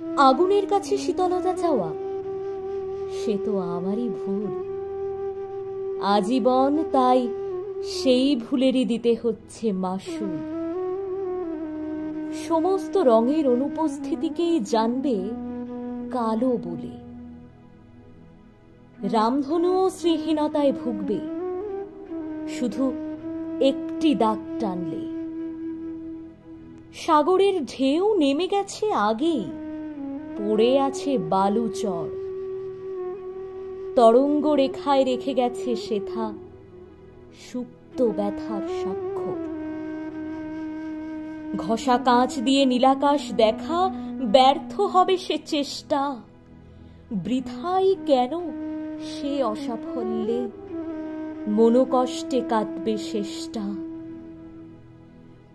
আগুনের কাছে শীতলতা চাওয়া সে তো আমারই ভুল। আজীবন তাই সেই ভুলেরই দিতে হচ্ছে মাসুল। সমস্ত রঙের অনুপস্থিতিকেই জানবে কালো বলে। রামধনুও শ্রীহীনতায় ভুগবে শুধু একটি দাগ টানলে। সাগরের ঢেউ নেমে গেছে আগেই, পড়ে আছে বালুচর। তরঙ্গ রেখায় রেখে গেছে সেথা সুপ্ত ব্যথার সাক্ষ্য। ঘষা কাঁচ দিয়ে নীলাকাশ দেখা ব্যর্থ হবে সে চেষ্টা। বৃথাই কেন সে অসাফল্যে মনোকষ্টে কাটবে শেষটা।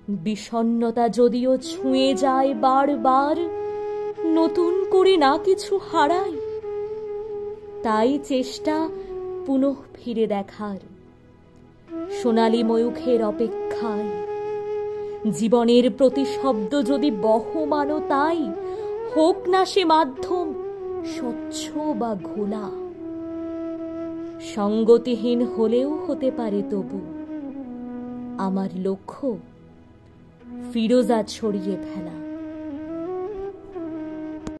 বিষণ্ণতা যদিও ছুঁয়ে যায় বারবার, নতুন করে না কিছু হারায়, তাই চেষ্টা পুনঃ ফিরে দেখার সোনালী ময়ূখের অপেক্ষায়। জীবনের প্রতিশব্দ যদি বহমানো, তাই হোক না সে মাধ্যম স্বচ্ছ বা ঘোলা। সঙ্গতিহীন হলেও হতে পারে তবু আমার লক্ষ্য ফিরোজা ছড়িয়ে ফেলা।